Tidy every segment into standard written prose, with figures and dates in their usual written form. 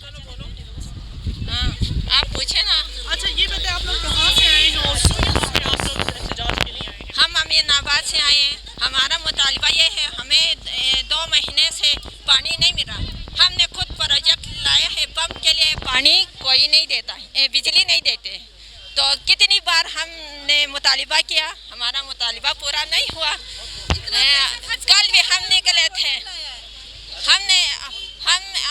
हाँ, आप पूछे ना। अच्छा ये बताइए, आप लोग कहाँ से आए हैं और क्यों यहाँ पे आप लोग एहतजाज के लिए आए हैं? हम अमीनाबाद से आए हैं। हमारा मुतालबा ये है, हमें 2 महीने से पानी नहीं मिल रहा। हमने खुद प्रोजेक्ट लाया है, पंप के लिए पानी कोई नहीं देता है, बिजली नहीं देते। तो कितनी बार हमने मुतालबा किया, हमारा मुतालबा पूरा नहीं हुआ। कल भी हम निकले थे,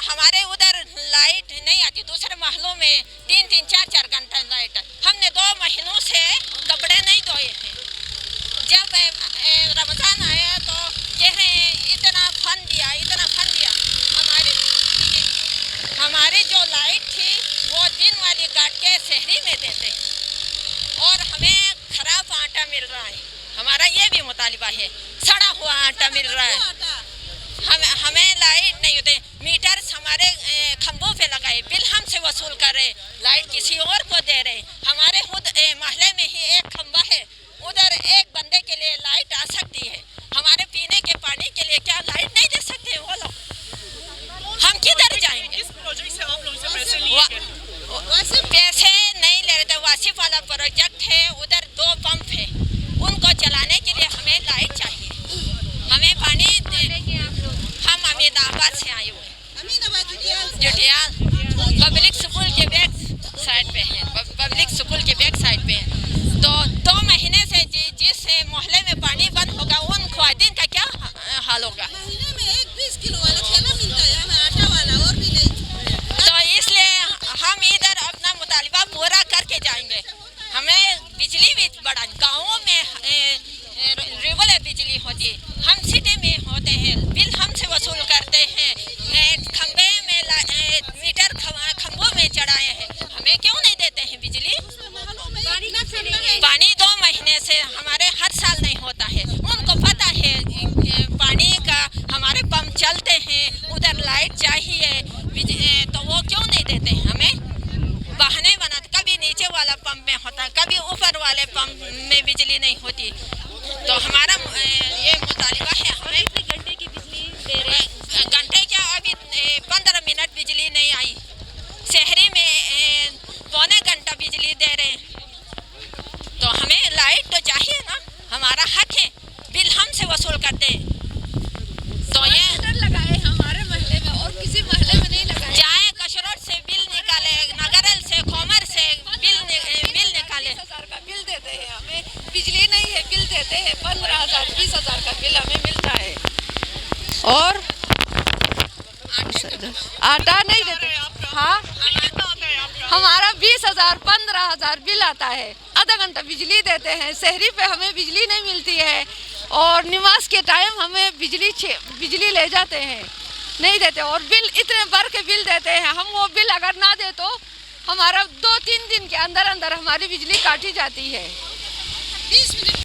हमारे उधर लाइट नहीं आती, दूसरे महलों में 3-3, 4-4 घंटा लाइट है। हमने 2 महीनों से कपड़े नहीं धोए हैं। जब रमजान आया तो यह इतना फन दिया। हमारी जो लाइट थी वो दिन वाली काट के शहरी में देते और हमें खराब आटा मिल रहा है। हमारा ये भी मुतालिबा है, सड़ा हुआ आटा मिल रहा है। हमें लाइट नहीं होते, मीटर हमारे खंभों पे लगाए, बिल हमसे वसूल कर रहे, लाइट किसी और को दे रहे। हमारे खुद मोहल्ले में ही एक खंभा है, उधर एक बंदे के लिए लाइट आ सकती है। हमारे पीने के पानी के लिए क्या लाइट नहीं दे सकते वो लोग? हम किधर जाएंगे? इस प्रोजेक्ट से आप लोगों से पैसे लिए पैसे नहीं ले रहे थे। वासिफ वाला प्रोजेक्ट है, उधर 2 पंप है, उनको चलाने के लिए हमें लाइट चाहिए। हमें पानी हम अमीनाबाद से आए हुए, जुटियाल पब्लिक स्कूल के बैक साइड पे है, पब्लिक स्कूल के बैक साइड पे है। तो 2 महीने से जिस मोहल्ले में पानी बंद होगा उन ख्वातीन का क्या हाल होगा? महीने में 20 किलो वाला खाना मिलता है, हमें आटा वाला और भी नहीं। तो इसलिए हम इधर अपना मुतालिबा पूरा करके जाएंगे। हमें बिजली भी बढ़ा, गाँवों में रेगुलर बिजली होती, हम सिटी में होते हैं, बिल हमसे वसूल करते हैं। खंबे में मीटर खंभों में चढ़ाए हैं, हमें क्यों नहीं देते हैं बिजली? पानी 2 महीने से हमारे हर साल नहीं होता है। उनको पता है पानी का, हमारे पंप चलते हैं, उधर लाइट चाहिए, तो वो क्यों नहीं देते हैं हमें? बहाने बनाते, कभी नीचे वाला पंप में होता, कभी ऊपर वाले पंप में बिजली नहीं होती। तो हमारा ये मुतालिबा है, हमें घंटे की बिजली दे रहे, घंटे क्या, अभी 15 मिनट बिजली नहीं आई। शहरी में पौने घंटा बिजली दे रहे, तो हमें लाइट तो चाहिए ना, हमारा हक है, बिल हमसे वसूल करते हैं। तो ये लगाए हमारे मोहल्ले में और किसी मोहल्ले में नहीं लगाए। जाए कशरोट से बिल निकाले, नगरल से, खोमर से बिल निकाले। 20,000 का बिल देते हैं, हमें बिजली नहीं है, बिल देते हैं 15,000, 20,000 का बिल हमें मिलता है और आटा नहीं देते। हाँ, हमारा 20,000, 15,000 बिल आता है, आधा घंटा बिजली देते हैं। शहरी पे हमें बिजली नहीं मिलती है और नमाज के टाइम हमें बिजली ले जाते हैं, नहीं देते और बिल इतने भर के बिल देते हैं। हम वो बिल अगर ना दे तो हमारा 2-3 दिन के अंदर अंदर हमारी बिजली काटी जाती है। 20 मिनट